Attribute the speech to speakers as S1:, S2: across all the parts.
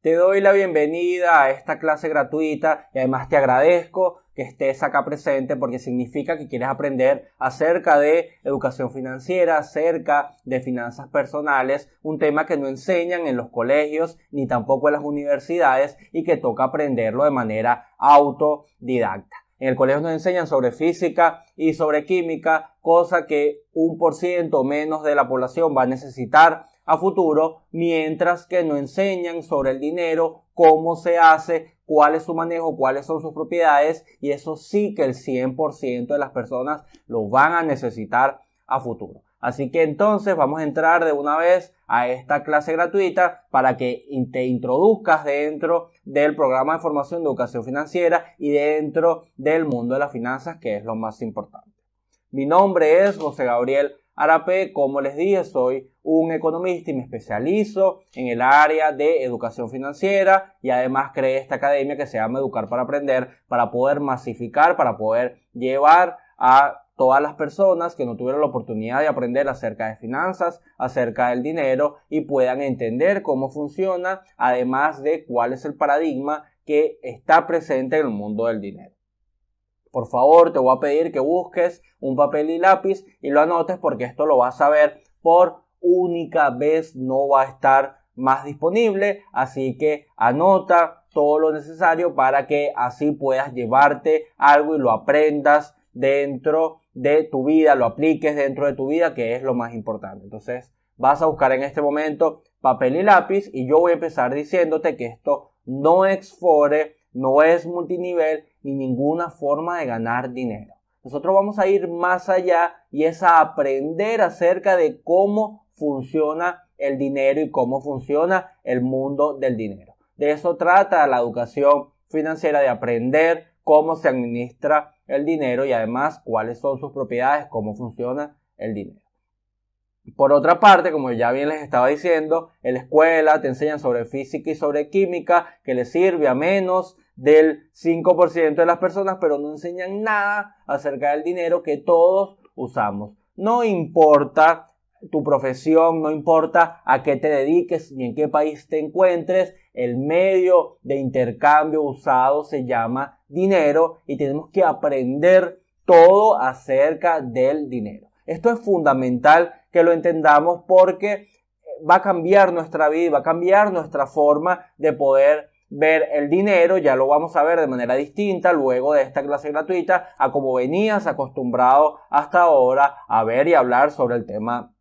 S1: Te doy la bienvenida a esta clase gratuita y además te agradezco que estés acá presente porque significa que quieres aprender acerca de educación financiera, acerca de finanzas personales, un tema que no enseñan en los colegios ni tampoco en las universidades y que toca aprenderlo de manera autodidacta. En el colegio nos enseñan sobre física y sobre química, cosa que 1% o menos de la población va a necesitar a futuro, mientras que no enseñan sobre el dinero, cómo se hace, cuál es su manejo, cuáles son sus propiedades, y eso sí que el 100% de las personas lo van a necesitar a futuro. Así que entonces vamos a entrar de una vez a esta clase gratuita para que te introduzcas dentro del programa de formación de educación financiera y dentro del mundo de las finanzas, que es lo más importante. Mi nombre es José Gabriel Arapé. Como les dije, soy un economista y me especializo en el área de educación financiera y además creé esta academia que se llama Educar para Aprender, para poder masificar, para poder llevar a todas las personas que no tuvieron la oportunidad de aprender acerca de finanzas, acerca del dinero, y puedan entender cómo funciona, además de cuál es el paradigma que está presente en el mundo del dinero. Por favor, te voy a pedir que busques un papel y lápiz y lo anotes, porque esto lo vas a ver por única vez, no va a estar más disponible, así que anota todo lo necesario para que así puedas llevarte algo y lo aprendas dentro de tu vida, lo apliques dentro de tu vida, que es lo más importante. Entonces vas a buscar en este momento papel y lápiz y yo voy a empezar diciéndote que esto no es Fore, no es multinivel ni ninguna forma de ganar dinero. Nosotros vamos a ir más allá y es a aprender acerca de cómo funciona el dinero y cómo funciona el mundo del dinero. De eso trata la educación financiera, de aprender cómo se administra el dinero y además cuáles son sus propiedades, cómo funciona el dinero. Por otra parte, como ya bien les estaba diciendo, en la escuela te enseñan sobre física y sobre química, que les sirve a menos del 5% de las personas, pero no enseñan nada acerca del dinero que todos usamos. No importa tu profesión, no importa a qué te dediques ni en qué país te encuentres, el medio de intercambio usado se llama dinero y tenemos que aprender todo acerca del dinero. Esto es fundamental que lo entendamos porque va a cambiar nuestra vida, va a cambiar nuestra forma de poder ver el dinero. Ya lo vamos a ver de manera distinta luego de esta clase gratuita a como venías acostumbrado hasta ahora a ver y hablar sobre el tema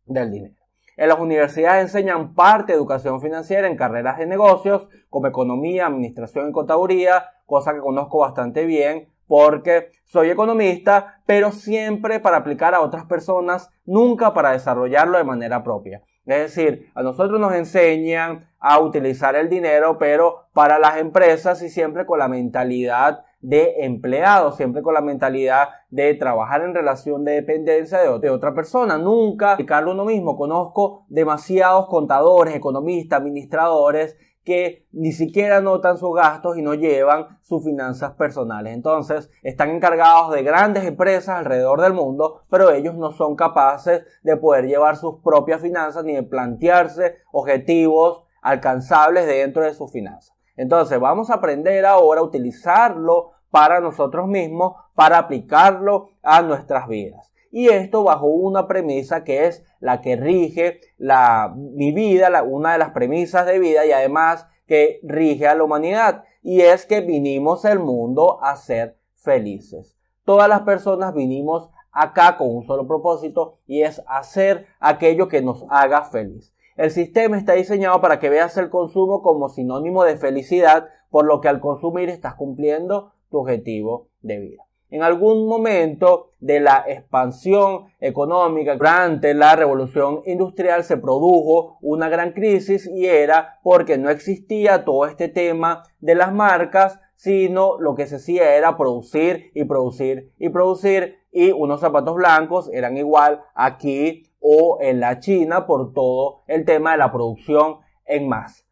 S1: del dinero. En las universidades enseñan parte de educación financiera en carreras de negocios como economía, administración y contaduría, cosa que conozco bastante bien porque soy economista, pero siempre para aplicar a otras personas, nunca para desarrollarlo de manera propia. Es decir, a nosotros nos enseñan a utilizar el dinero, pero para las empresas y siempre con la mentalidad de empleado, siempre con la mentalidad de trabajar en relación de dependencia de otra persona, nunca aplicarlo uno mismo. Conozco demasiados contadores, economistas, administradores que ni siquiera anotan sus gastos y no llevan sus finanzas personales. Entonces, están encargados de grandes empresas alrededor del mundo, pero ellos no son capaces de poder llevar sus propias finanzas ni de plantearse objetivos alcanzables dentro de sus finanzas. Entonces, vamos a aprender ahora a utilizarlo para nosotros mismos, para aplicarlo a nuestras vidas. Y esto bajo una premisa que es la que rige mi vida, una de las premisas de vida y además que rige a la humanidad. Y es que vinimos al mundo a ser felices. Todas las personas vinimos acá con un solo propósito y es hacer aquello que nos haga feliz. El sistema está diseñado para que veas el consumo como sinónimo de felicidad, por lo que al consumir estás cumpliendo tu objetivo de vida. En algún momento de la expansión económica durante la revolución industrial se produjo una gran crisis y era porque no existía todo este tema de las marcas, sino lo que se hacía era producir y producir y producir, y unos zapatos blancos eran igual aquí o en la China por todo el tema de la producción en masa.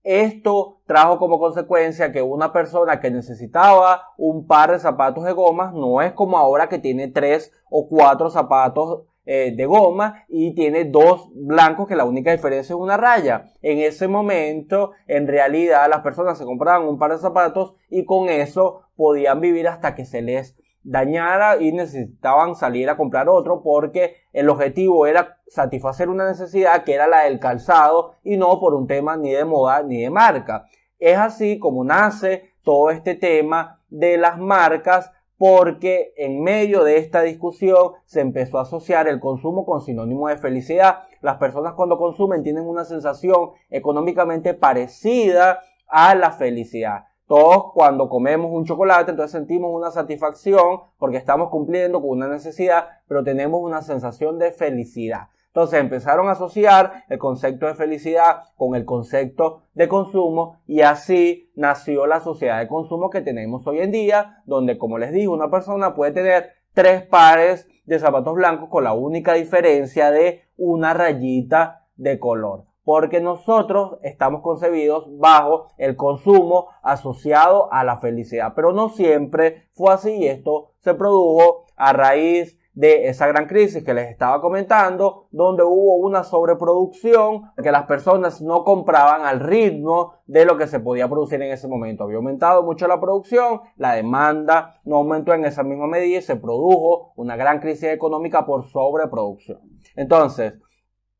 S1: Esto trajo como consecuencia que una persona que necesitaba un par de zapatos de gomas no es como ahora que tiene 3 o 4 zapatos de goma y tiene dos blancos que la única diferencia es una raya. En ese momento, en realidad, las personas se compraban un par de zapatos y con eso podían vivir hasta que se les dañara y necesitaban salir a comprar otro, porque el objetivo era satisfacer una necesidad que era la del calzado y no por un tema ni de moda ni de marca. Es así como nace todo este tema de las marcas, porque en medio de esta discusión se empezó a asociar el consumo con sinónimo de felicidad. Las personas cuando consumen tienen una sensación económicamente parecida a la felicidad. Todos cuando comemos un chocolate, entonces sentimos una satisfacción porque estamos cumpliendo con una necesidad, pero tenemos una sensación de felicidad. Entonces empezaron a asociar el concepto de felicidad con el concepto de consumo y así nació la sociedad de consumo que tenemos hoy en día, donde, como les digo, una persona puede tener 3 pares de zapatos blancos con la única diferencia de una rayita de color. Porque nosotros estamos concebidos bajo el consumo asociado a la felicidad. Pero no siempre fue así y esto se produjo a raíz de esa gran crisis que les estaba comentando, donde hubo una sobreproducción, que las personas no compraban al ritmo de lo que se podía producir en ese momento. Había aumentado mucho la producción, la demanda no aumentó en esa misma medida y se produjo una gran crisis económica por sobreproducción. Entonces,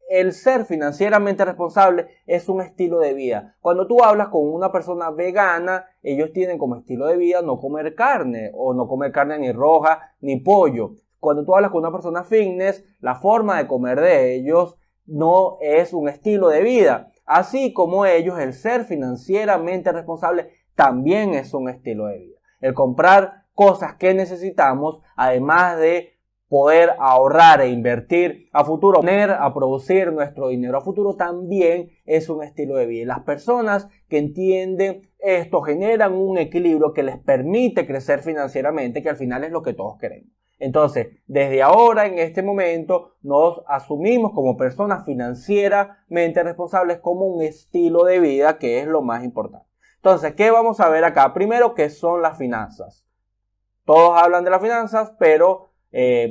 S1: el ser financieramente responsable es un estilo de vida. Cuando tú hablas con una persona vegana, ellos tienen como estilo de vida no comer carne, o no comer carne ni roja ni pollo. Cuando tú hablas con una persona fitness, la forma de comer de ellos no es un estilo de vida. Así como ellos, el ser financieramente responsable también es un estilo de vida. El comprar cosas que necesitamos, además de poder ahorrar e invertir a futuro, poner a producir nuestro dinero a futuro, también es un estilo de vida. Y las personas que entienden esto generan un equilibrio que les permite crecer financieramente, que al final es lo que todos queremos. Entonces, desde ahora, en este momento, nos asumimos como personas financieramente responsables como un estilo de vida, que es lo más importante. Entonces, ¿qué vamos a ver acá? Primero, ¿qué son las finanzas? Todos hablan de las finanzas, pero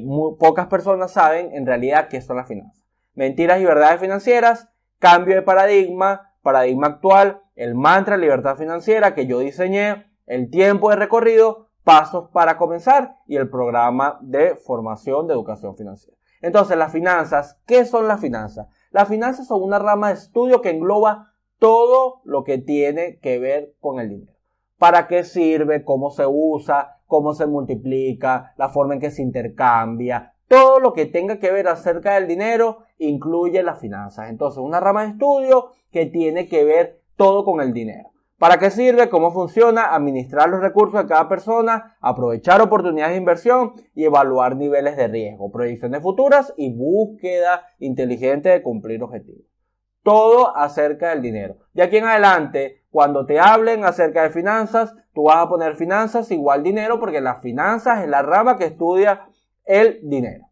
S1: muy pocas personas saben en realidad qué son las finanzas. Mentiras y verdades financieras, cambio de paradigma, paradigma actual, el mantra libertad financiera que yo diseñé, el tiempo de recorrido, pasos para comenzar y el programa de formación de educación financiera. Entonces, las finanzas, ¿qué son las finanzas? Las finanzas son una rama de estudio que engloba todo lo que tiene que ver con el dinero. ¿Para qué sirve? ¿Cómo se usa? ¿Cómo se multiplica? La forma en que se intercambia. Todo lo que tenga que ver acerca del dinero incluye las finanzas. Entonces, una rama de estudio que tiene que ver todo con el dinero. ¿Para qué sirve? ¿Cómo funciona? Administrar los recursos de cada persona, aprovechar oportunidades de inversión y evaluar niveles de riesgo, proyecciones futuras y búsqueda inteligente de cumplir objetivos. Todo acerca del dinero. De aquí en adelante, cuando te hablen acerca de finanzas, tú vas a poner finanzas igual dinero, porque las finanzas es la rama que estudia el dinero.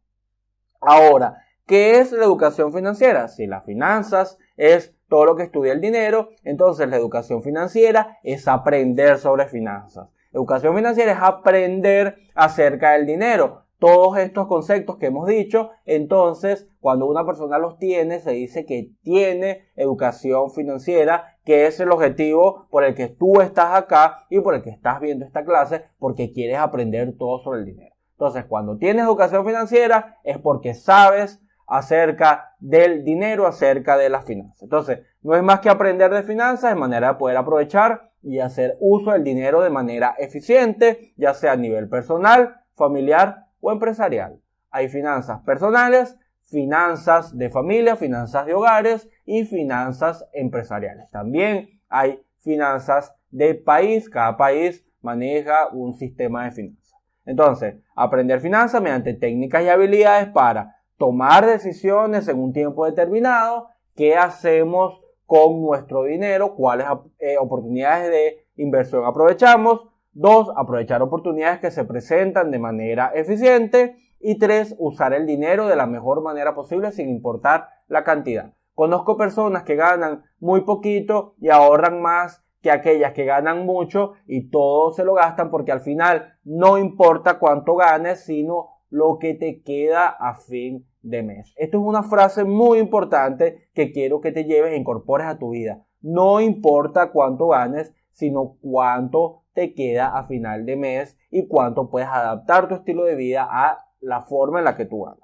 S1: Ahora, ¿qué es la educación financiera? Si las finanzas es todo lo que estudia el dinero, entonces la educación financiera es aprender sobre finanzas. Educación financiera es aprender acerca del dinero. Todos estos conceptos que hemos dicho, entonces, cuando una persona los tiene, se dice que tiene educación financiera, que es el objetivo por el que tú estás acá y por el que estás viendo esta clase, porque quieres aprender todo sobre el dinero. Entonces, cuando tienes educación financiera, es porque sabes acerca del dinero, acerca de las finanzas. Entonces, no es más que aprender de finanzas de manera de poder aprovechar y hacer uso del dinero de manera eficiente, ya sea a nivel personal, familiar o empresarial. Hay finanzas personales, finanzas de familia, finanzas de hogares y finanzas empresariales. También hay finanzas de país, cada país maneja un sistema de finanzas. Entonces, aprender finanzas mediante técnicas y habilidades para tomar decisiones en un tiempo determinado, qué hacemos con nuestro dinero, cuáles oportunidades de inversión aprovechamos. 2, aprovechar oportunidades que se presentan de manera eficiente. Y 3, usar el dinero de la mejor manera posible sin importar la cantidad. Conozco personas que ganan muy poquito y ahorran más que aquellas que ganan mucho y todo se lo gastan, porque al final no importa cuánto ganes, sino lo que te queda a fin de mes. Esto es una frase muy importante que quiero que te lleves e incorpores a tu vida. No importa cuánto ganes, sino cuánto te queda a final de mes y cuánto puedes adaptar tu estilo de vida a la forma en la que tú ganas.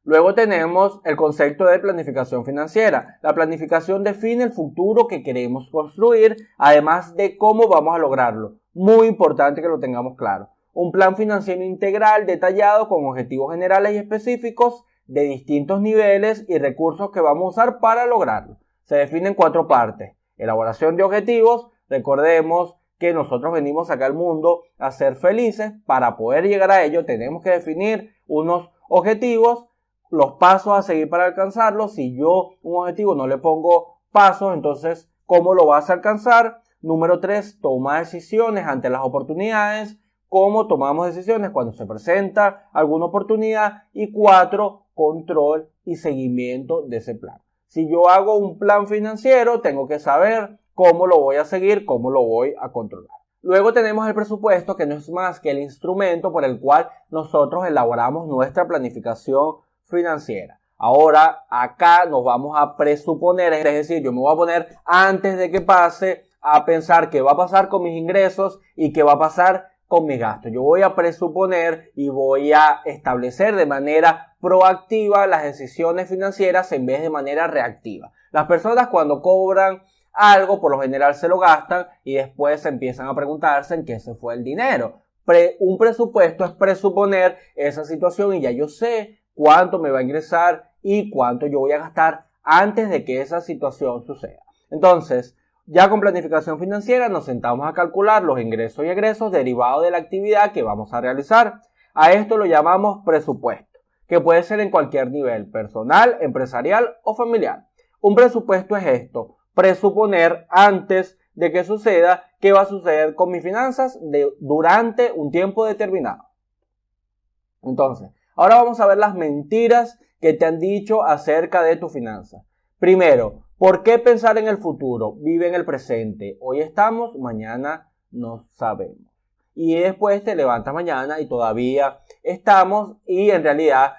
S1: Luego tenemos el concepto de planificación financiera. La planificación define el futuro que queremos construir, además de cómo vamos a lograrlo. Muy importante que lo tengamos claro. Un plan financiero integral detallado con objetivos generales y específicos de distintos niveles y recursos que vamos a usar para lograrlo. Se define en 4 partes. Elaboración de objetivos. Recordemos que nosotros venimos acá al mundo a ser felices. Para poder llegar a ello tenemos que definir unos objetivos, los pasos a seguir para alcanzarlos. Si yo un objetivo no le pongo pasos, entonces ¿cómo lo vas a alcanzar? Número 3, toma decisiones ante las oportunidades. ¿Cómo tomamos decisiones cuando se presenta alguna oportunidad? Y 4, control y seguimiento de ese plan. Si yo hago un plan financiero, tengo que saber cómo lo voy a seguir, cómo lo voy a controlar. Luego tenemos el presupuesto, que no es más que el instrumento por el cual nosotros elaboramos nuestra planificación financiera. Ahora, acá nos vamos a presuponer, es decir, yo me voy a poner antes de que pase a pensar qué va a pasar con mis ingresos y qué va a pasar con mis gastos. Yo voy a presuponer y voy a establecer de manera proactiva las decisiones financieras en vez de manera reactiva. Las personas cuando cobran algo, por lo general se lo gastan y después empiezan a preguntarse en qué se fue el dinero. Un presupuesto es presuponer esa situación y ya yo sé cuánto me va a ingresar y cuánto yo voy a gastar antes de que esa situación suceda. Entonces, ya con planificación financiera nos sentamos a calcular los ingresos y egresos derivados de la actividad que vamos a realizar. A esto lo llamamos presupuesto, que puede ser en cualquier nivel, personal, empresarial o familiar. Un presupuesto es esto, presuponer antes de que suceda qué va a suceder con mis finanzas durante un tiempo determinado. Entonces, ahora vamos a ver las mentiras que te han dicho acerca de tus finanzas. Primero, ¿por qué pensar en el futuro? Vive en el presente. Hoy estamos, mañana no sabemos. Y después te levantas mañana y todavía estamos y en realidad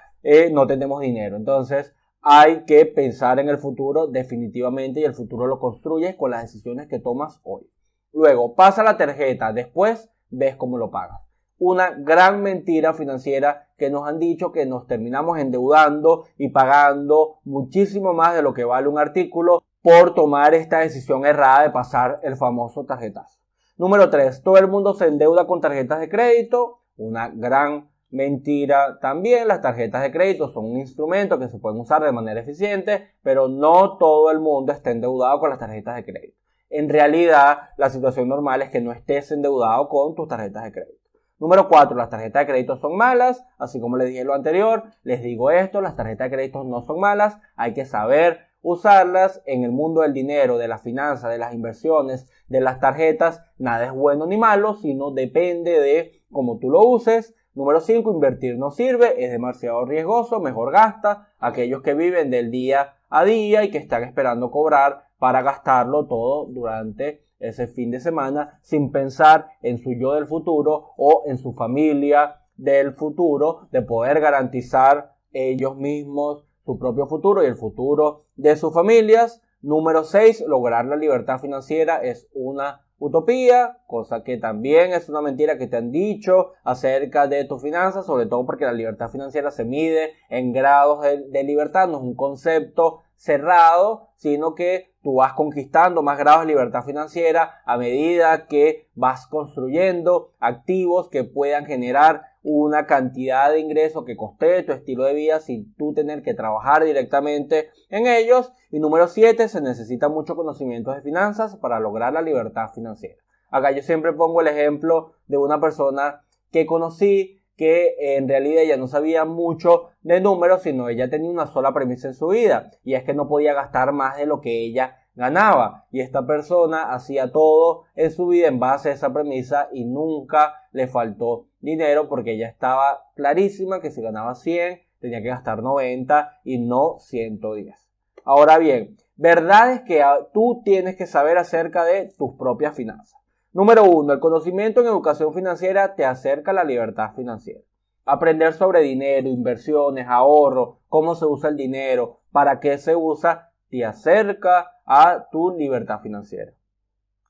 S1: no tenemos dinero. Entonces, hay que pensar en el futuro definitivamente y el futuro lo construyes con las decisiones que tomas hoy. Luego, pasa la tarjeta, después ves cómo lo pagas. Una gran mentira financiera que nos han dicho que nos terminamos endeudando y pagando muchísimo más de lo que vale un artículo por tomar esta decisión errada de pasar el famoso tarjetazo. Número 3. Todo el mundo se endeuda con tarjetas de crédito. Una gran mentira también. Las tarjetas de crédito son un instrumento que se pueden usar de manera eficiente, pero no todo el mundo está endeudado con las tarjetas de crédito. En realidad, la situación normal es que no estés endeudado con tus tarjetas de crédito. Número 4, las tarjetas de crédito son malas, así como les dije en lo anterior, les digo esto, las tarjetas de crédito no son malas, hay que saber usarlas. En el mundo del dinero, de las finanzas, de las inversiones, de las tarjetas, nada es bueno ni malo, sino depende de cómo tú lo uses. Número 5, invertir no sirve, es demasiado riesgoso, mejor gasta. Aquellos que viven del día a día y que están esperando cobrar para gastarlo todo durante ese fin de semana sin pensar en su yo del futuro o en su familia del futuro, de poder garantizar ellos mismos su propio futuro y el futuro de sus familias. Número 6, lograr la libertad financiera es una utopía, cosa que también es una mentira que te han dicho acerca de tus finanzas, sobre todo porque la libertad financiera se mide en grados de libertad, no es un concepto cerrado, sino que tú vas conquistando más grados de libertad financiera a medida que vas construyendo activos que puedan generar una cantidad de ingresos que costee tu estilo de vida sin tú tener que trabajar directamente en ellos. Y número 7, se necesita mucho conocimiento de finanzas para lograr la libertad financiera. Acá yo siempre pongo el ejemplo de una persona que conocí que en realidad ella no sabía mucho de números, sino ella tenía una sola premisa en su vida, y es que no podía gastar más de lo que ella ganaba, y esta persona hacía todo en su vida en base a esa premisa y nunca le faltó dinero porque ella estaba clarísima que si ganaba 100 tenía que gastar 90 y no 110. Ahora bien, verdad es que tú tienes que saber acerca de tus propias finanzas. Número 1, el conocimiento en educación financiera te acerca a la libertad financiera. Aprender sobre dinero, inversiones, ahorro, cómo se usa el dinero, para qué se usa, te acerca a tu libertad financiera.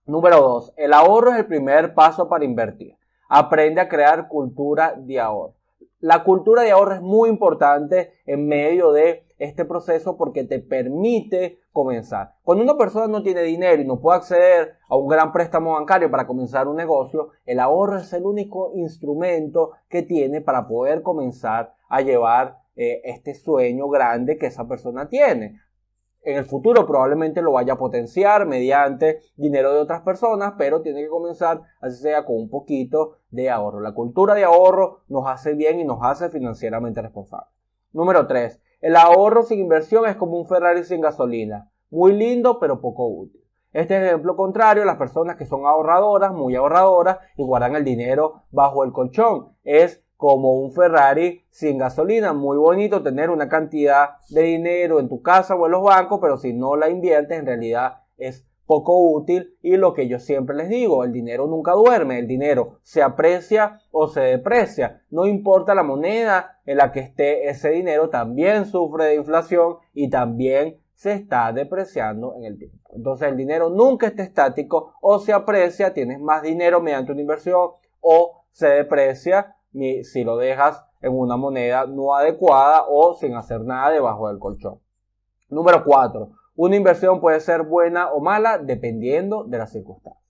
S1: Número 2. El ahorro es el primer paso para invertir. Aprende a crear cultura de ahorro. La cultura de ahorro es muy importante en medio de este proceso porque te permite comenzar. Cuando una persona no tiene dinero y no puede acceder a un gran préstamo bancario para comenzar un negocio, el ahorro es el único instrumento que tiene para poder comenzar a llevar este sueño grande que esa persona tiene. En el futuro probablemente lo vaya a potenciar mediante dinero de otras personas, pero tiene que comenzar, así sea, con un poquito de ahorro. La cultura de ahorro nos hace bien y nos hace financieramente responsables. Número 3. El ahorro sin inversión es como un Ferrari sin gasolina. Muy lindo, pero poco útil. Este es el ejemplo contrario, las personas que son ahorradoras, muy ahorradoras, y guardan el dinero bajo el colchón. Es como un Ferrari sin gasolina. Muy bonito tener una cantidad de dinero en tu casa o en los bancos, pero si no la inviertes, en realidad es poco útil. Y lo que yo siempre les digo, el dinero nunca duerme, el dinero se aprecia o se deprecia. No importa la moneda en la que esté ese dinero, también sufre de inflación y también se está depreciando en el tiempo. Entonces el dinero nunca está estático, o se aprecia, tienes más dinero mediante una inversión, o se deprecia si lo dejas en una moneda no adecuada o sin hacer nada debajo del colchón. Número 4. Una inversión puede ser buena o mala dependiendo de las circunstancias.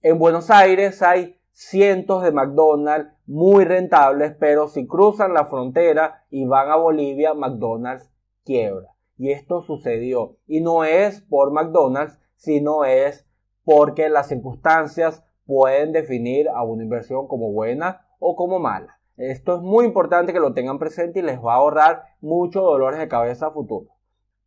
S1: En Buenos Aires hay cientos de McDonald's muy rentables, pero si cruzan la frontera y van a Bolivia, McDonald's quiebra. Y esto sucedió. Y no es por McDonald's, sino es porque las circunstancias pueden definir a una inversión como buena o como mala. Esto es muy importante que lo tengan presente y les va a ahorrar muchos dolores de cabeza a futuro.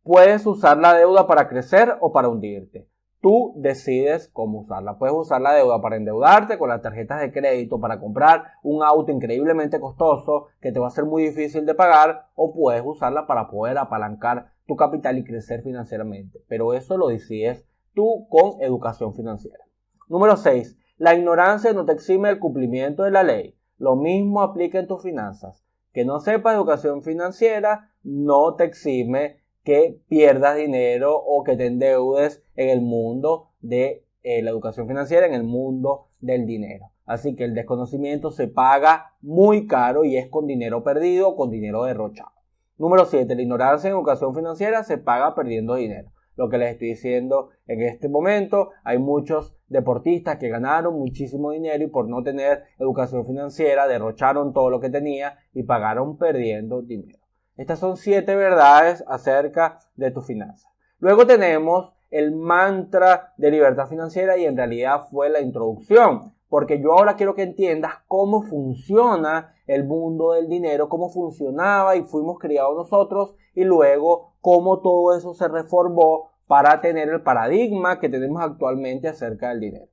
S1: Puedes usar la deuda para crecer o para hundirte. Tú decides cómo usarla. Puedes usar la deuda para endeudarte con las tarjetas de crédito, para comprar un auto increíblemente costoso que te va a ser muy difícil de pagar, o puedes usarla para poder apalancar tu capital y crecer financieramente. Pero eso lo decides tú con educación financiera. Número 6. La ignorancia no te exime del cumplimiento de la ley. Lo mismo aplica en tus finanzas. Que no sepas educación financiera no te exime que pierdas dinero o que te endeudes en el mundo de la educación financiera, en el mundo del dinero. Así que el desconocimiento se paga muy caro y es con dinero perdido o con dinero derrochado. Número 7. La ignorancia en educación financiera se paga perdiendo dinero. Lo que les estoy diciendo en este momento, hay muchos deportistas que ganaron muchísimo dinero y por no tener educación financiera derrocharon todo lo que tenía y pagaron perdiendo dinero. Estas son 7 verdades acerca de tus finanzas. Luego tenemos el mantra de libertad financiera y en realidad fue la introducción, porque yo ahora quiero que entiendas cómo funciona el mundo del dinero, cómo funcionaba y fuimos criados nosotros, y luego cómo todo eso se reformó para tener el paradigma que tenemos actualmente acerca del dinero.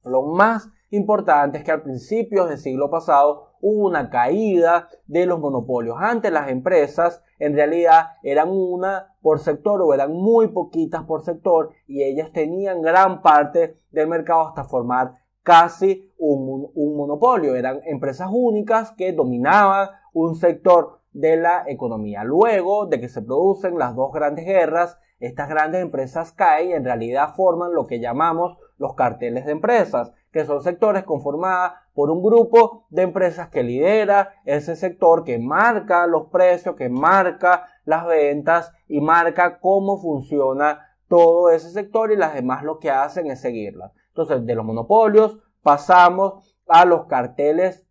S1: Lo más importante es que al principios del siglo pasado hubo una caída de los monopolios. Antes las empresas en realidad eran una por sector o eran muy poquitas por sector y ellas tenían gran parte del mercado hasta formar casi un monopolio. Eran empresas únicas que dominaban un sector de la economía. Luego de que se producen las dos grandes guerras, estas grandes empresas caen y en realidad forman lo que llamamos los carteles de empresas, que son sectores conformados por un grupo de empresas que lidera ese sector, que marca los precios, que marca las ventas y marca cómo funciona todo ese sector, y las demás lo que hacen es seguirlas. Entonces, de los monopolios pasamos a los carteles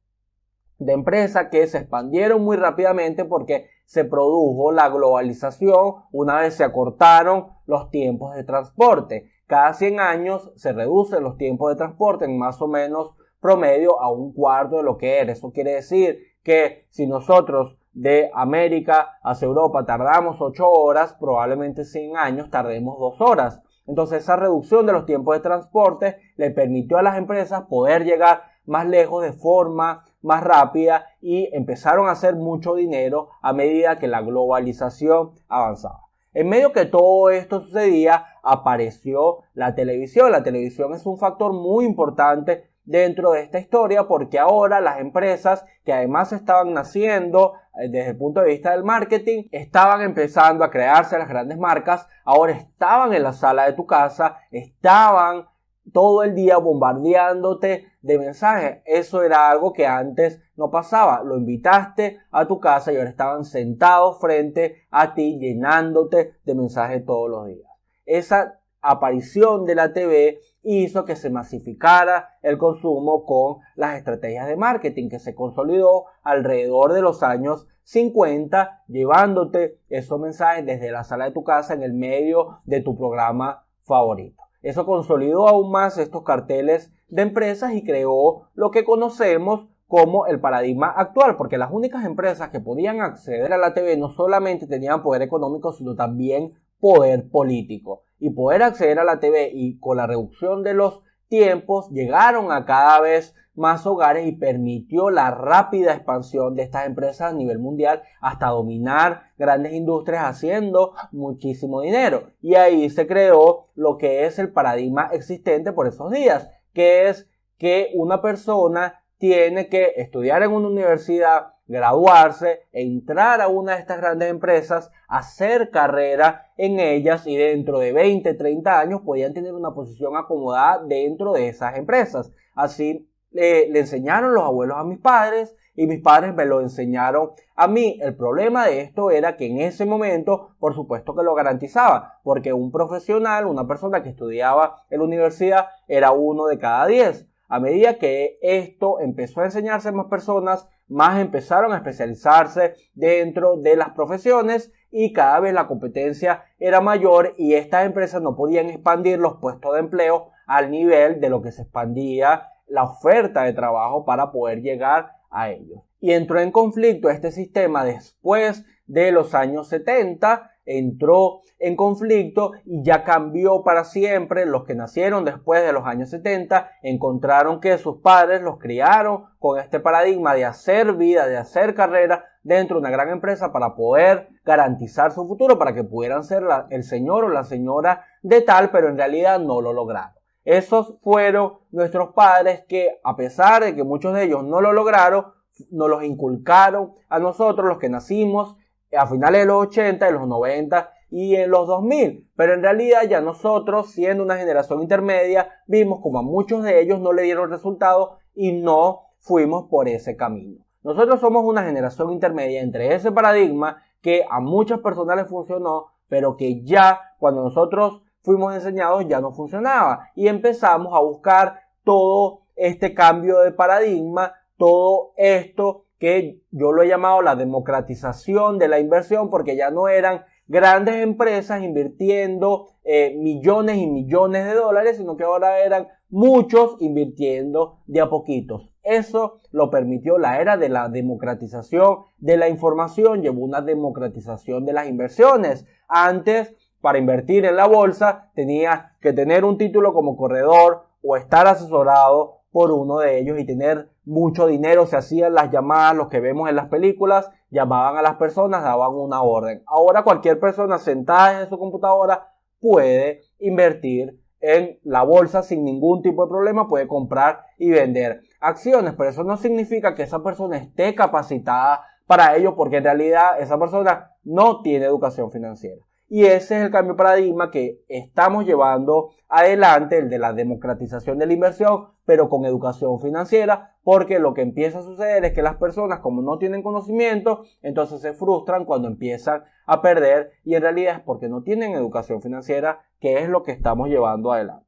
S1: de empresas que se expandieron muy rápidamente porque se produjo la globalización una vez se acortaron los tiempos de transporte. Cada 100 años se reducen los tiempos de transporte en más o menos promedio a un cuarto de lo que era. Eso quiere decir que si nosotros de América hacia Europa tardamos 8 horas, probablemente 100 años tardemos 2 horas. Entonces esa reducción de los tiempos de transporte le permitió a las empresas poder llegar más lejos de forma más rápida y empezaron a hacer mucho dinero a medida que la globalización avanzaba. En medio que todo esto sucedía, apareció la televisión. La televisión es un factor muy importante dentro de esta historia, porque ahora las empresas que además estaban naciendo desde el punto de vista del marketing, estaban empezando a crearse las grandes marcas, ahora estaban en la sala de tu casa, estaban todo el día bombardeándote de mensajes. Eso era algo que antes no pasaba. Lo invitaste a tu casa y ahora estaban sentados frente a ti llenándote de mensajes todos los días. Esa aparición de la TV hizo que se masificara el consumo con las estrategias de marketing que se consolidó alrededor de los años 50, llevándote esos mensajes desde la sala de tu casa en el medio de tu programa favorito. Eso consolidó aún más estos carteles de empresas y creó lo que conocemos como el paradigma actual, porque las únicas empresas que podían acceder a la TV no solamente tenían poder económico, sino también poder político. Y poder acceder a la TV y con la reducción de los tiempos llegaron a cada vez más hogares y permitió la rápida expansión de estas empresas a nivel mundial hasta dominar grandes industrias haciendo muchísimo dinero. Y ahí se creó lo que es el paradigma existente por esos días, que es que una persona tiene que estudiar en una universidad, graduarse, entrar a una de estas grandes empresas, hacer carrera en ellas y dentro de 20, 30 años podían tener una posición acomodada dentro de esas empresas. Así le enseñaron los abuelos a mis padres y mis padres me lo enseñaron a mí. El problema de esto era que en ese momento, por supuesto que lo garantizaba, porque un profesional, una persona que estudiaba en la universidad, era 1 de cada 10. A medida que esto empezó a enseñarse a más personas, más empezaron a especializarse dentro de las profesiones y cada vez la competencia era mayor y estas empresas no podían expandir los puestos de empleo al nivel de lo que se expandía la oferta de trabajo para poder llegar a ellos. Y entró en conflicto este sistema después de los años 70, entró en conflicto y ya cambió para siempre. Los que nacieron después de los años 70 encontraron que sus padres los criaron con este paradigma de hacer vida, de hacer carrera dentro de una gran empresa para poder garantizar su futuro, para que pudieran ser el señor o la señora de tal, pero en realidad no lo lograron. Esos fueron nuestros padres que, a pesar de que muchos de ellos no lo lograron, nos los inculcaron a nosotros, los que nacimos a finales de los 80, de los 90 y en los 2000. Pero en realidad ya nosotros, siendo una generación intermedia, vimos como a muchos de ellos no le dieron resultados y no fuimos por ese camino. Nosotros somos una generación intermedia entre ese paradigma que a muchas personas les funcionó, pero que ya cuando nosotros fuimos enseñados ya no funcionaba y empezamos a buscar todo este cambio de paradigma, todo esto que yo lo he llamado la democratización de la inversión, porque ya no eran grandes empresas invirtiendo millones y millones de dólares, sino que ahora eran muchos invirtiendo de a poquitos. Eso lo permitió la era de la democratización de la información, llevó una democratización de las inversiones. Antes, para invertir en la bolsa, tenías que tener un título como corredor o estar asesorado por uno de ellos y tener mucho dinero. Se hacían las llamadas, los que vemos en las películas, llamaban a las personas, daban una orden. Ahora cualquier persona sentada en su computadora puede invertir en la bolsa sin ningún tipo de problema, puede comprar y vender acciones, pero eso no significa que esa persona esté capacitada para ello, porque en realidad esa persona no tiene educación financiera. Y ese es el cambio de paradigma que estamos llevando adelante, el de la democratización de la inversión, pero con educación financiera, porque lo que empieza a suceder es que las personas, como no tienen conocimiento, entonces se frustran cuando empiezan a perder, y en realidad es porque no tienen educación financiera, que es lo que estamos llevando adelante.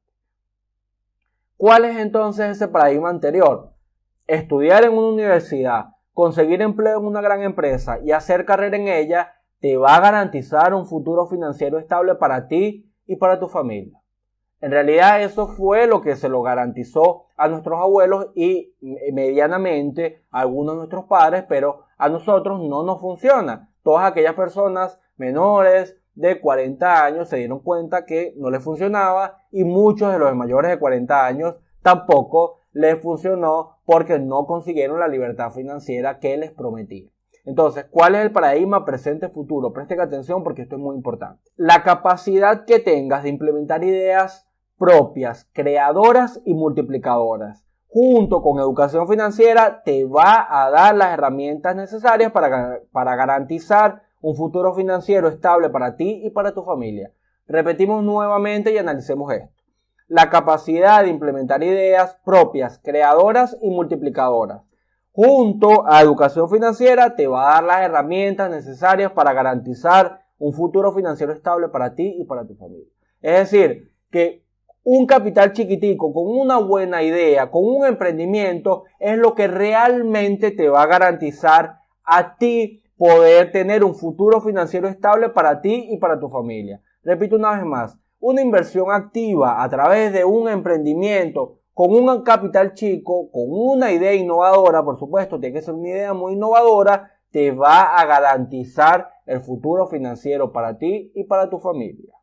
S1: ¿Cuál es entonces ese paradigma anterior? Estudiar en una universidad, conseguir empleo en una gran empresa y hacer carrera en ella te va a garantizar un futuro financiero estable para ti y para tu familia. En realidad eso fue lo que se lo garantizó a nuestros abuelos y medianamente a algunos de nuestros padres, pero a nosotros no nos funciona. Todas aquellas personas menores de 40 años se dieron cuenta que no les funcionaba y muchos de los mayores de 40 años tampoco les funcionó porque no consiguieron la libertad financiera que les prometía. Entonces, ¿cuál es el paradigma presente-futuro? Presten atención porque esto es muy importante. La capacidad que tengas de implementar ideas propias, creadoras y multiplicadoras, junto con educación financiera, te va a dar las herramientas necesarias para garantizar un futuro financiero estable para ti y para tu familia. Repetimos nuevamente y analicemos esto. La capacidad de implementar ideas propias, creadoras y multiplicadoras. Junto a educación financiera te va a dar las herramientas necesarias para garantizar un futuro financiero estable para ti y para tu familia. Es decir, que un capital chiquitico con una buena idea, con un emprendimiento, es lo que realmente te va a garantizar a ti poder tener un futuro financiero estable para ti y para tu familia. Repito una vez más, una inversión activa a través de un emprendimiento con un capital chico, con una idea innovadora, por supuesto, tiene que ser una idea muy innovadora, te va a garantizar el futuro financiero para ti y para tu familia.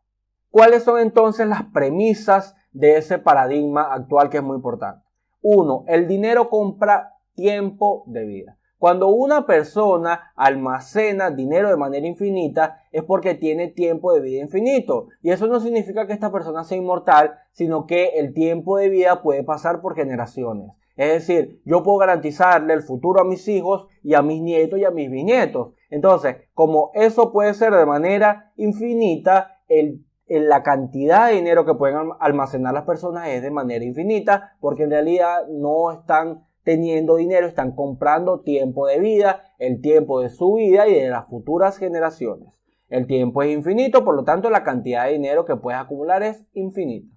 S1: ¿Cuáles son entonces las premisas de ese paradigma actual que es muy importante? 1. El dinero compra tiempo de vida. Cuando una persona almacena dinero de manera infinita es porque tiene tiempo de vida infinito. Y eso no significa que esta persona sea inmortal, sino que el tiempo de vida puede pasar por generaciones. Es decir, yo puedo garantizarle el futuro a mis hijos y a mis nietos y a mis bisnietos. Entonces, como eso puede ser de manera infinita, la cantidad de dinero que pueden almacenar las personas es de manera infinita, porque en realidad no están teniendo dinero, están comprando tiempo de vida, el tiempo de su vida y de las futuras generaciones. El tiempo es infinito, por lo tanto la cantidad de dinero que puedes acumular es infinita.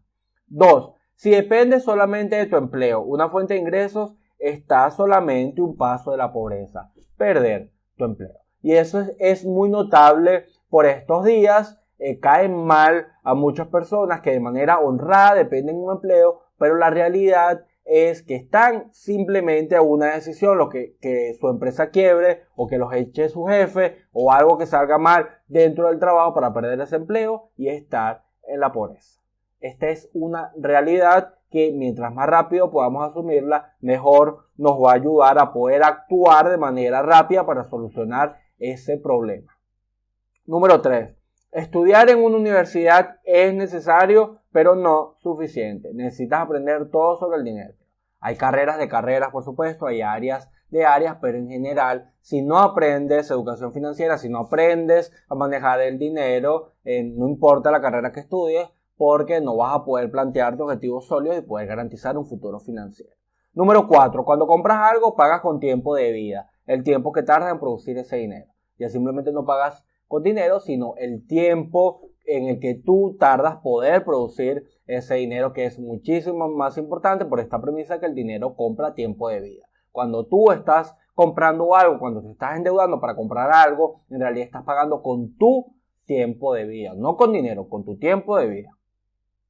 S1: 2. Si depende solamente de tu empleo, una fuente de ingresos, está solamente un paso de la pobreza, perder tu empleo. Y eso es muy notable por estos días. Caen mal a muchas personas que de manera honrada dependen de un empleo, pero la realidad es que están simplemente a una decisión, que su empresa quiebre o que los eche su jefe o algo que salga mal dentro del trabajo para perder ese empleo y estar en la pobreza. Esta es una realidad que mientras más rápido podamos asumirla, mejor nos va a ayudar a poder actuar de manera rápida para solucionar ese problema. Número 3. Estudiar en una universidad es necesario, pero no suficiente. Necesitas aprender todo sobre el dinero. Hay carreras de carreras, por supuesto, hay áreas de áreas, pero en general, si no aprendes educación financiera, si no aprendes a manejar el dinero, no importa la carrera que estudies, porque no vas a poder plantearte objetivos sólidos y poder garantizar un futuro financiero. Número 4. Cuando compras algo, pagas con tiempo de vida, el tiempo que tarda en producir ese dinero. Ya simplemente no pagas con dinero, sino el tiempo en el que tú tardas poder producir ese dinero, que es muchísimo más importante por esta premisa que el dinero compra tiempo de vida. Cuando tú estás comprando algo, cuando te estás endeudando para comprar algo, en realidad estás pagando con tu tiempo de vida, no con dinero, con tu tiempo de vida.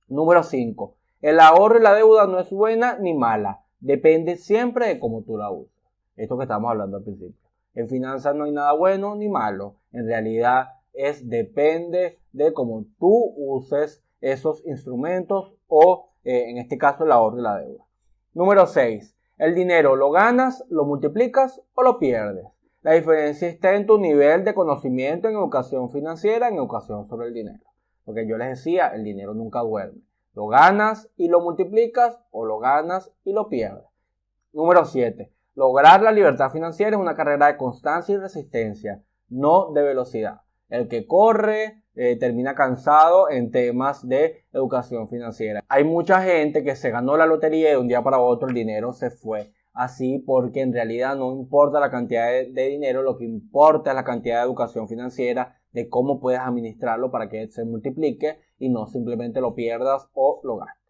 S1: Número 5. El ahorro y la deuda no es buena ni mala, depende siempre de cómo tú la usas. Esto que estamos hablando al principio. En finanzas no hay nada bueno ni malo. En realidad depende de cómo tú uses esos instrumentos o en este caso el ahorro y la deuda. Número 6. El dinero lo ganas, lo multiplicas o lo pierdes. La diferencia está en tu nivel de conocimiento en educación financiera, en educación sobre el dinero. Porque yo les decía, el dinero nunca duerme. Lo ganas y lo multiplicas o lo ganas y lo pierdes. Número 7. Lograr la libertad financiera es una carrera de constancia y resistencia, no de velocidad. El que corre termina cansado en temas de educación financiera. Hay mucha gente que se ganó la lotería y de un día para otro el dinero se fue así, porque en realidad no importa la cantidad de dinero, lo que importa es la cantidad de educación financiera, de cómo puedes administrarlo para que se multiplique y no simplemente lo pierdas o lo gastes.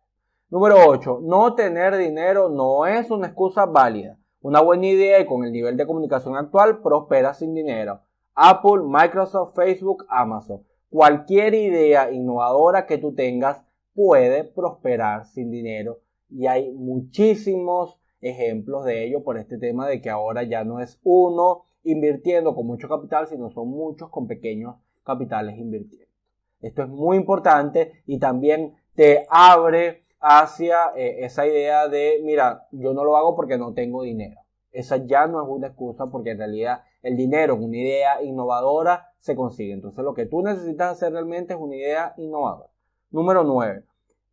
S1: Número 8. No tener dinero no es una excusa válida. Una buena idea y con el nivel de comunicación actual prospera sin dinero. Apple, Microsoft, Facebook, Amazon. Cualquier idea innovadora que tú tengas puede prosperar sin dinero. Y hay muchísimos ejemplos de ello por este tema de que ahora ya no es uno invirtiendo con mucho capital, sino son muchos con pequeños capitales invirtiendo. Esto es muy importante y también te abre hacia esa idea de, mira, yo no lo hago porque no tengo dinero. Esa ya no es una excusa, porque en realidad el dinero en una idea innovadora se consigue. Entonces lo que tú necesitas hacer realmente es una idea innovadora. Número 9.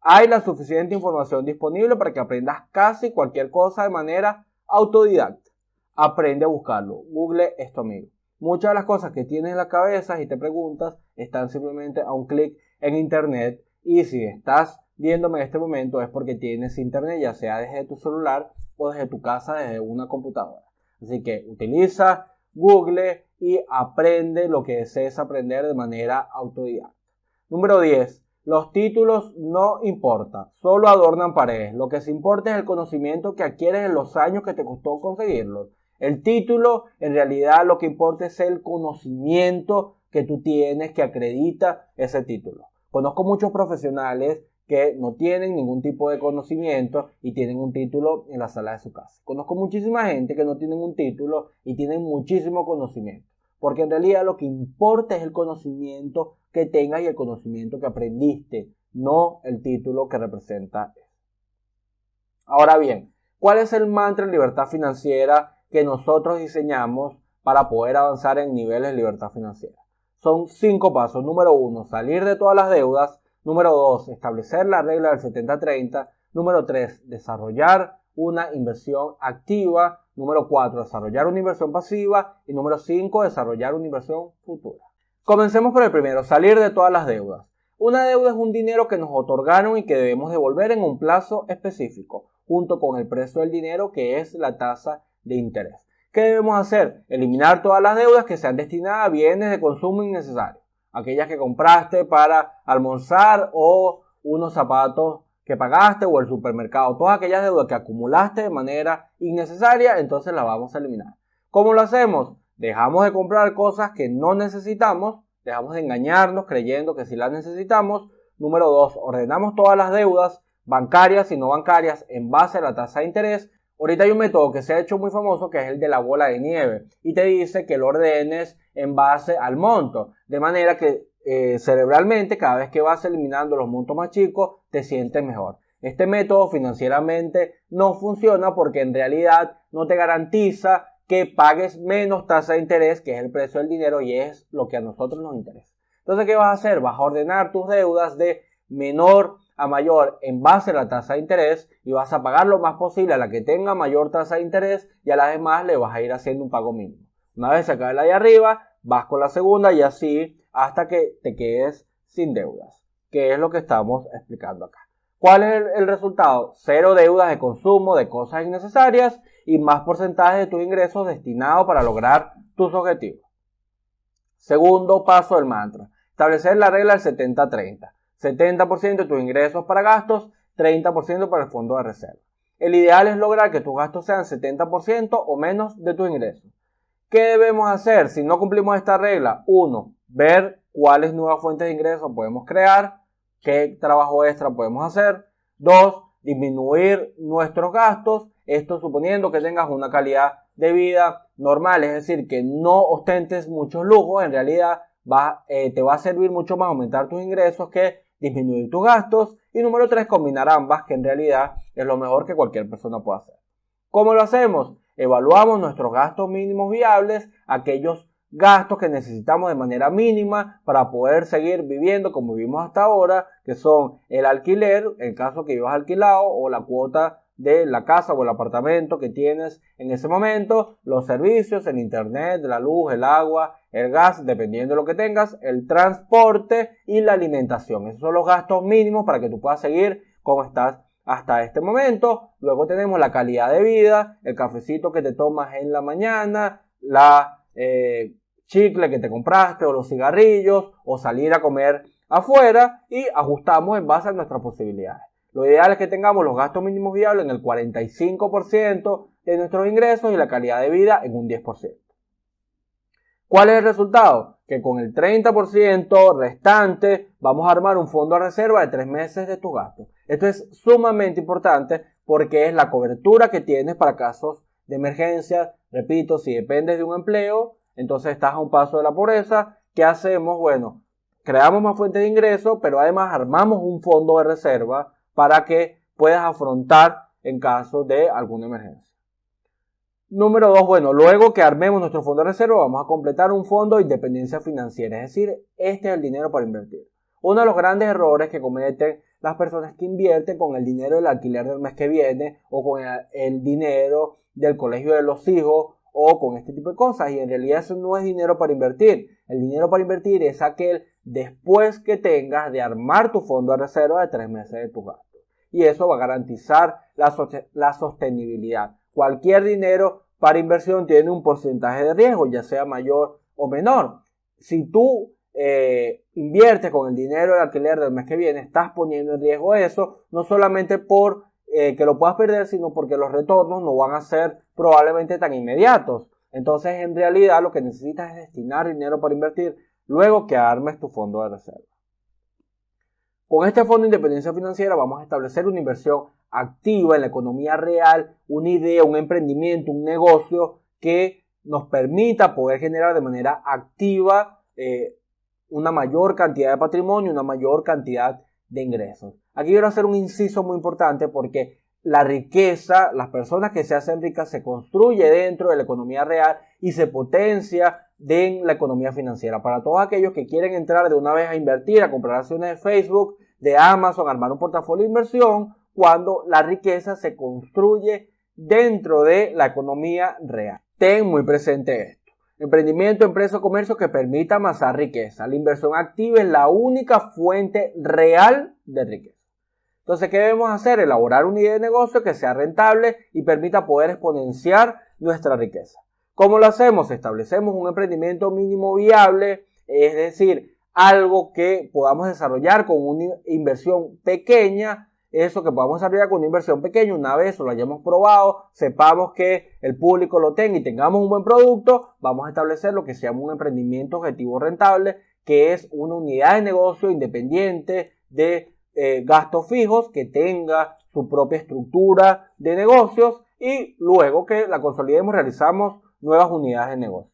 S1: Hay la suficiente información disponible para que aprendas casi cualquier cosa de manera autodidacta. Aprende a buscarlo. Google es tu amigo. Muchas de las cosas que tienes en la cabeza y te preguntas están simplemente a un clic en internet. Y si estás viéndome en este momento es porque tienes internet, ya sea desde tu celular o desde tu casa, desde una computadora. Así que utiliza Google y aprende lo que desees aprender de manera autodidacta. Número 10. Los títulos no importan, solo adornan paredes. Lo que se importa es el conocimiento que adquieres en los años que te costó conseguirlos. El título, en realidad, lo que importa es el conocimiento que tú tienes que acredita ese título. Conozco muchos profesionales que no tienen ningún tipo de conocimiento y tienen un título en la sala de su casa. Conozco muchísima gente que no tienen un título y tienen muchísimo conocimiento. Porque en realidad lo que importa es el conocimiento que tengas y el conocimiento que aprendiste, no el título que representa eso. Ahora bien, ¿cuál es el mantra de libertad financiera que nosotros diseñamos para poder avanzar en niveles de libertad financiera? Son 5 pasos. Número 1, salir de todas las deudas. Número 2, establecer la regla del 70-30. Número 3, desarrollar una inversión activa. Número 4, desarrollar una inversión pasiva. Y número 5, desarrollar una inversión futura. Comencemos por el primero, salir de todas las deudas. Una deuda es un dinero que nos otorgaron y que debemos devolver en un plazo específico, junto con el precio del dinero, que es la tasa de interés. ¿Qué debemos hacer? Eliminar todas las deudas que sean destinadas a bienes de consumo innecesarios. Aquellas que compraste para almorzar o unos zapatos que pagaste o el supermercado. Todas aquellas deudas que acumulaste de manera innecesaria, entonces las vamos a eliminar. ¿Cómo lo hacemos? Dejamos de comprar cosas que no necesitamos, dejamos de engañarnos creyendo que sí las necesitamos. Número 2, ordenamos todas las deudas bancarias y no bancarias en base a la tasa de interés. Ahorita hay un método que se ha hecho muy famoso que es el de la bola de nieve y te dice que lo ordenes en base al monto, de manera que cerebralmente cada vez que vas eliminando los montos más chicos te sientes mejor. Este método financieramente no funciona porque en realidad no te garantiza que pagues menos tasa de interés, que es el precio del dinero y es lo que a nosotros nos interesa. Entonces, ¿qué vas a hacer? Vas a ordenar tus deudas de menor a mayor en base a la tasa de interés y vas a pagar lo más posible a la que tenga mayor tasa de interés y a las demás le vas a ir haciendo un pago mínimo. Una vez se acabe la de arriba, vas con la segunda y así hasta que te quedes sin deudas, que es lo que estamos explicando acá. ¿Cuál es el resultado? 0 deudas de consumo, de cosas innecesarias y más porcentaje de tus ingresos destinados para lograr tus objetivos. Segundo paso del mantra, establecer la regla del 70-30. 70% de tus ingresos para gastos, 30% para el fondo de reserva. El ideal es lograr que tus gastos sean 70% o menos de tus ingresos. ¿Qué debemos hacer si no cumplimos esta regla? 1. Ver cuáles nuevas fuentes de ingresos podemos crear, qué trabajo extra podemos hacer. 2. Disminuir nuestros gastos, esto suponiendo que tengas una calidad de vida normal, es decir, que no ostentes muchos lujos, en realidad te va a servir mucho más aumentar tus ingresos que disminuir tus gastos. Y número 3, combinar ambas, que en realidad es lo mejor que cualquier persona puede hacer. ¿Cómo lo hacemos? Evaluamos nuestros gastos mínimos viables, aquellos gastos que necesitamos de manera mínima para poder seguir viviendo como vivimos hasta ahora, que son el alquiler, en caso que vivas alquilado, o la cuota de la casa o el apartamento que tienes en ese momento, los servicios, el internet, la luz, el agua, el gas, dependiendo de lo que tengas, el transporte y la alimentación. Esos son los gastos mínimos para que tú puedas seguir como estás hasta este momento. Luego tenemos la calidad de vida, el cafecito que te tomas en la mañana, la chicle que te compraste o los cigarrillos o salir a comer afuera y ajustamos en base a nuestras posibilidades. Lo ideal es que tengamos los gastos mínimos viables en el 45% de nuestros ingresos y la calidad de vida en un 10%. ¿Cuál es el resultado? Que con el 30% restante vamos a armar un fondo de reserva de 3 meses de tus gastos. Esto es sumamente importante porque es la cobertura que tienes para casos de emergencia. Repito, si dependes de un empleo, entonces estás a un paso de la pobreza. ¿Qué hacemos? Bueno, creamos más fuentes de ingreso, pero además armamos un fondo de reserva para que puedas afrontar en caso de alguna emergencia. Número 2, bueno, luego que armemos nuestro fondo de reserva, vamos a completar un fondo de independencia financiera, es decir, este es el dinero para invertir. Uno de los grandes errores que cometen las personas que invierten con el dinero del alquiler del mes que viene o con el dinero del colegio de los hijos o con este tipo de cosas, y en realidad eso no es dinero para invertir. El dinero para invertir es aquel después que tengas de armar tu fondo de reserva de 3 meses de tus gastos, y eso va a garantizar la sostenibilidad. Cualquier dinero para inversión tiene un porcentaje de riesgo, ya sea mayor o menor. Si tú inviertes con el dinero del alquiler del mes que viene, estás poniendo en riesgo eso, no solamente por que lo puedas perder, sino porque los retornos no van a ser probablemente tan inmediatos. Entonces, en realidad, lo que necesitas es destinar dinero para invertir luego que armes tu fondo de reserva. Con este fondo de independencia financiera vamos a establecer una inversión activa en la economía real, una idea, un emprendimiento, un negocio que nos permita poder generar de manera activa una mayor cantidad de patrimonio, una mayor cantidad de ingresos. Aquí quiero hacer un inciso muy importante porque la riqueza, las personas que se hacen ricas se construye dentro de la economía real y se potencia en la economía financiera. Para todos aquellos que quieren entrar de una vez a invertir, a comprar acciones de Facebook, de Amazon, armar un portafolio de inversión, cuando la riqueza se construye dentro de la economía real. Ten muy presente esto. Emprendimiento, empresa o comercio que permita amasar riqueza. La inversión activa es la única fuente real de riqueza. Entonces, ¿qué debemos hacer? Elaborar una idea de negocio que sea rentable y permita poder exponenciar nuestra riqueza. ¿Cómo lo hacemos? Establecemos un emprendimiento mínimo viable, es decir, algo que podamos desarrollar con una inversión pequeña. Eso que podamos desarrollar con una inversión pequeña, una vez lo hayamos probado, sepamos que el público lo tenga y tengamos un buen producto, vamos a establecer lo que se llama un emprendimiento objetivo rentable, que es una unidad de negocio independiente de gastos fijos, que tenga su propia estructura de negocios, y luego que la consolidemos realizamos nuevas unidades de negocio.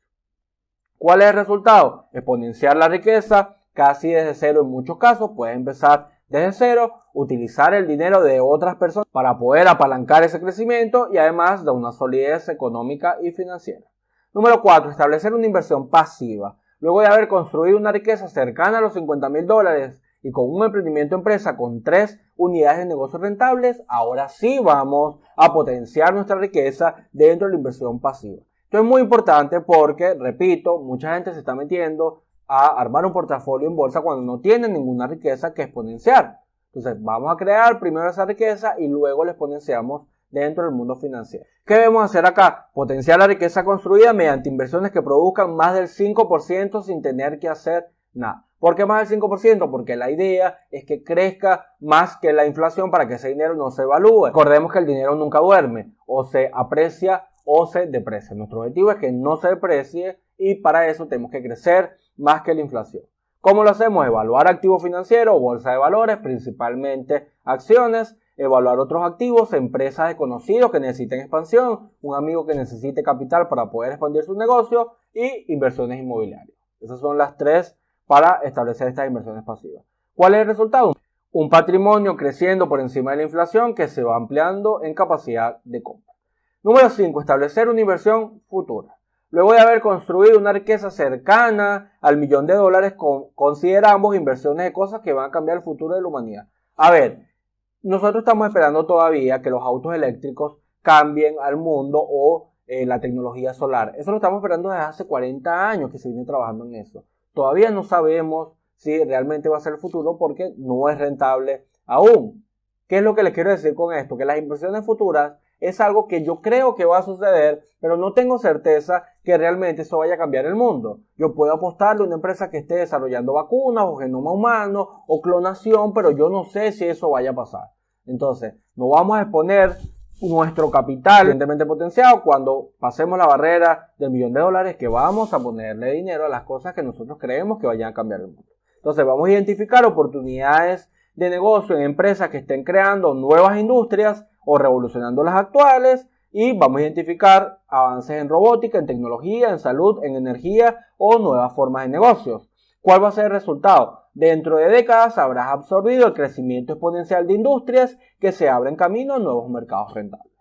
S1: ¿Cuál es el resultado? Exponenciar la riqueza casi desde cero en muchos casos. Puedes empezar desde cero, utilizar el dinero de otras personas para poder apalancar ese crecimiento y además de una solidez económica y financiera. Número 4. Establecer una inversión pasiva. Luego de haber construido una riqueza cercana a los $50,000 y con un emprendimiento empresa con 3 unidades de negocio rentables, ahora sí vamos a potenciar nuestra riqueza dentro de la inversión pasiva. Esto es muy importante porque, repito, mucha gente se está metiendo a armar un portafolio en bolsa cuando no tienen ninguna riqueza que exponenciar. Entonces, vamos a crear primero esa riqueza y luego la exponenciamos dentro del mundo financiero. ¿Qué debemos hacer acá? Potenciar la riqueza construida mediante inversiones que produzcan más del 5% sin tener que hacer nada. ¿Por qué más del 5%? Porque la idea es que crezca más que la inflación para que ese dinero no se evalúe. Recordemos que el dinero nunca duerme, o se aprecia o se deprecia. Nuestro objetivo es que no se deprecie y para eso tenemos que crecer más que la inflación. ¿Cómo lo hacemos? Evaluar activos financieros, bolsa de valores, principalmente acciones, evaluar otros activos, empresas de conocidos que necesiten expansión, un amigo que necesite capital para poder expandir su negocio y inversiones inmobiliarias. Esas son las 3 para establecer estas inversiones pasivas. ¿Cuál es el resultado? Un patrimonio creciendo por encima de la inflación que se va ampliando en capacidad de compra. Número 5. Establecer una inversión futura. Luego de haber construido una riqueza cercana al $1.000.000, consideramos inversiones de cosas que van a cambiar el futuro de la humanidad. A ver, nosotros estamos esperando todavía que los autos eléctricos cambien al mundo o la tecnología solar. Eso lo estamos esperando desde hace 40 años que se viene trabajando en eso. Todavía no sabemos si realmente va a ser el futuro porque no es rentable aún. ¿Qué es lo que les quiero decir con esto? Que las inversiones futuras es algo que yo creo que va a suceder, pero no tengo certeza que realmente eso vaya a cambiar el mundo. Yo puedo apostarle a una empresa que esté desarrollando vacunas o genoma humano o clonación, pero yo no sé si eso vaya a pasar. Entonces, no vamos a exponer nuestro capital evidentemente potenciado cuando pasemos la barrera del $1.000.000, que vamos a ponerle dinero a las cosas que nosotros creemos que vayan a cambiar el mundo. Entonces, vamos a identificar oportunidades de negocio en empresas que estén creando nuevas industrias o revolucionando las actuales, y vamos a identificar avances en robótica, en tecnología, en salud, en energía o nuevas formas de negocios. ¿Cuál va a ser el resultado? Dentro de décadas habrás absorbido el crecimiento exponencial de industrias que se abren camino a nuevos mercados rentables.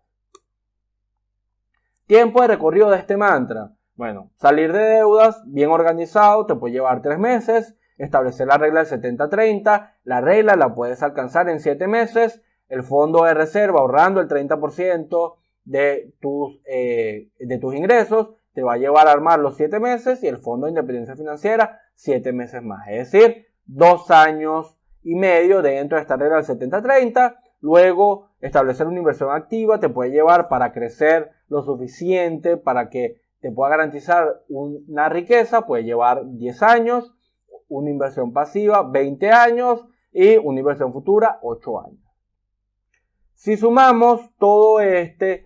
S1: Tiempo de recorrido de este mantra. Bueno, salir de deudas bien organizado te puede llevar 3 meses. establecer la regla del 70-30. La regla la puedes alcanzar en 7 meses. El fondo de reserva, ahorrando el 30% de tus ingresos, te va a llevar a armar los 7 meses, y el fondo de independencia financiera 7 meses más. Es decir, 2 años y medio dentro de esta regla del 70-30. Luego, establecer una inversión activa te puede llevar para crecer lo suficiente para que te pueda garantizar una riqueza, puede llevar 10 años, una inversión pasiva 20 años y una inversión futura 8 años. Si sumamos todo este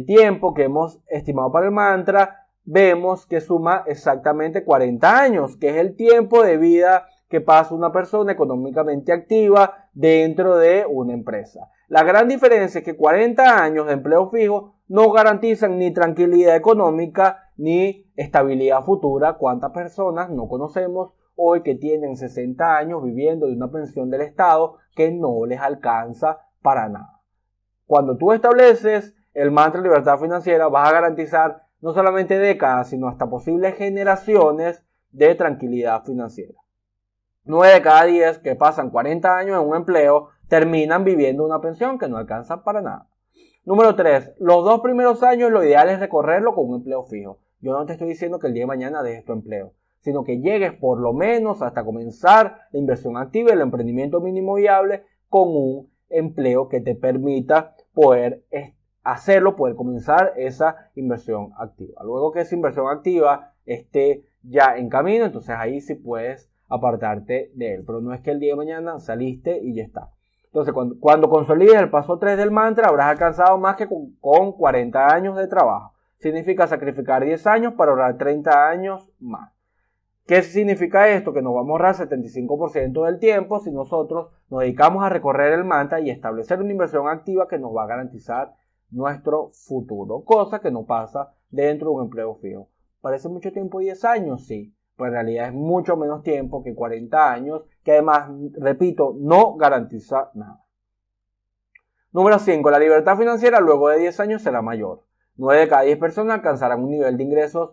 S1: tiempo que hemos estimado para el mantra, vemos que suma exactamente 40 años, que es el tiempo de vida que pasa una persona económicamente activa dentro de una empresa. La gran diferencia es que 40 años de empleo fijo no garantizan ni tranquilidad económica ni estabilidad futura. ¿Cuántas personas no conocemos hoy que tienen 60 años viviendo de una pensión del Estado que no les alcanza para nada? Cuando tú estableces el mantra de libertad financiera, vas a garantizar no solamente décadas, sino hasta posibles generaciones de tranquilidad financiera. 9 de cada 10 que pasan 40 años en un empleo terminan viviendo una pensión que no alcanza para nada. Número 3. Los 2 primeros años lo ideal es recorrerlo con un empleo fijo. Yo no te estoy diciendo que el día de mañana dejes tu empleo, sino que llegues por lo menos hasta comenzar la inversión activa y el emprendimiento mínimo viable con un empleo que te permita poder hacerlo, poder comenzar esa inversión activa. Luego que esa inversión activa esté ya en camino, entonces ahí sí puedes apartarte de él. Pero no es que el día de mañana saliste y ya está. Entonces, cuando consolides el paso 3 del mantra, habrás alcanzado más que con 40 años de trabajo. Significa sacrificar 10 años para ahorrar 30 años más. ¿Qué significa esto? Que nos vamos a ahorrar 75% del tiempo si nosotros nos dedicamos a recorrer el mantra y establecer una inversión activa que nos va a garantizar nuestro futuro. Cosa que no pasa dentro de un empleo fijo. ¿Parece mucho tiempo 10 años? Sí. Pero en realidad es mucho menos tiempo que 40 años, que además, repito, no garantiza nada. Número 5. La libertad financiera luego de 10 años será mayor. 9 de cada 10 personas alcanzarán un nivel de ingresos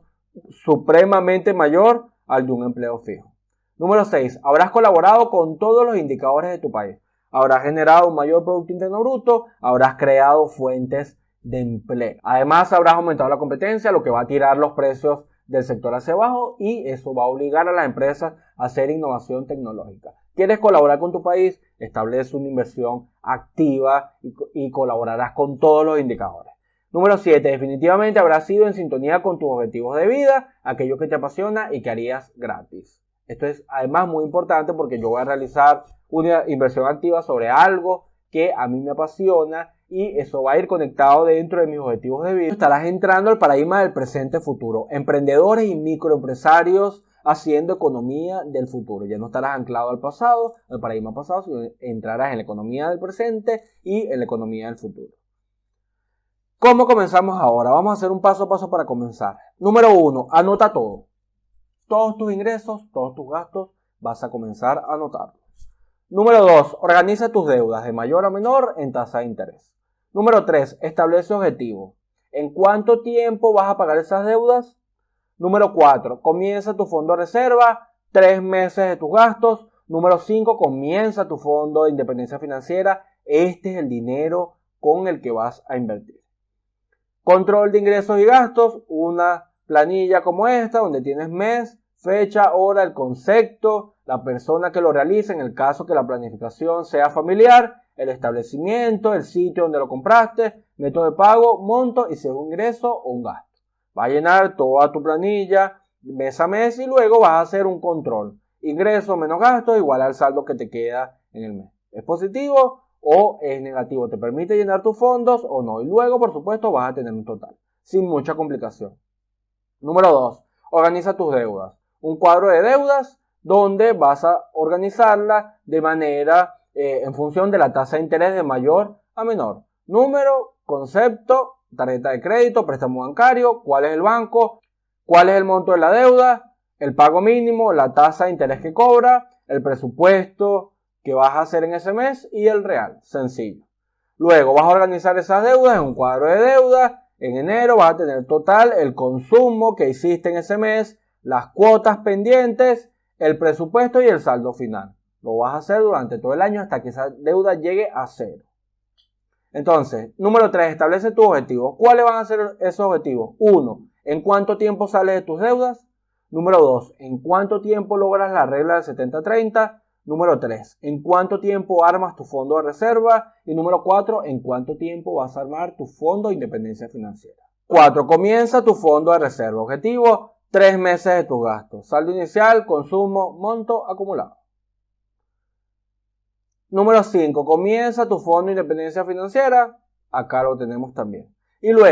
S1: supremamente mayor al de un empleo fijo. Número 6. Habrás colaborado con todos los indicadores de tu país. Habrás generado un mayor Producto Interno Bruto. Habrás creado fuentes de empleo. Además, habrás aumentado la competencia, lo que va a tirar los precios del sector hacia abajo, y eso va a obligar a las empresas a hacer innovación tecnológica. ¿Quieres colaborar con tu país? Establece una inversión activa y colaborarás con todos los indicadores. Número 7. Definitivamente habrás sido en sintonía con tus objetivos de vida, aquello que te apasiona y que harías gratis. Esto es además muy importante porque yo voy a realizar una inversión activa sobre algo que a mí me apasiona y eso va a ir conectado dentro de mis objetivos de vida. Estarás entrando al paradigma del presente futuro. Emprendedores y microempresarios haciendo economía del futuro. Ya no estarás anclado al pasado, al paradigma pasado, sino entrarás en la economía del presente y en la economía del futuro. ¿Cómo comenzamos ahora? Vamos a hacer un paso a paso para comenzar. Número 1. Anota todo. Todos tus ingresos, todos tus gastos, vas a comenzar a anotarlos. Número 2. Organiza tus deudas de mayor a menor en tasa de interés. Número 3. Establece objetivos. ¿En cuánto tiempo vas a pagar esas deudas? Número 4. Comienza tu fondo de reserva, 3 meses de tus gastos. Número 5. Comienza tu fondo de independencia financiera. Este es el dinero con el que vas a invertir. Control de ingresos y gastos. Una planilla como esta donde tienes mes, fecha, hora, el concepto, la persona que lo realiza en el caso que la planificación sea familiar, el establecimiento, el sitio donde lo compraste, método de pago, monto y si es un ingreso o un gasto. Va a llenar toda tu planilla mes a mes y luego vas a hacer un control. Ingreso menos gasto igual al saldo que te queda en el mes. ¿Es positivo o es negativo? ¿Te permite llenar tus fondos o no? Y luego, por supuesto, vas a tener un total, sin mucha complicación. Número 2. Organiza tus deudas. Un cuadro de deudas donde vas a organizarla de manera en función de la tasa de interés de mayor a menor. Número, concepto, tarjeta de crédito, préstamo bancario, cuál es el banco, cuál es el monto de la deuda, el pago mínimo, la tasa de interés que cobra, el presupuesto que vas a hacer en ese mes y el real. Sencillo. Luego vas a organizar esas deudas en un cuadro de deudas. En enero vas a tener total el consumo que hiciste en ese mes, las cuotas pendientes, el presupuesto y el saldo final. Lo vas a hacer durante todo el año hasta que esa deuda llegue a cero. Entonces, número 3, establece tus objetivos. ¿Cuáles van a ser esos objetivos? 1, ¿en cuánto tiempo sales de tus deudas? Número 2, ¿en cuánto tiempo logras la regla del 70-30? Número 3, ¿en cuánto tiempo armas tu fondo de reserva? Y número 4, ¿en cuánto tiempo vas a armar tu fondo de independencia financiera? 4, comienza tu fondo de reserva. Objetivo, 3 meses de tus gastos. Saldo inicial, consumo, monto acumulado. Número 5, comienza tu fondo de independencia financiera. Acá lo tenemos también. Y luego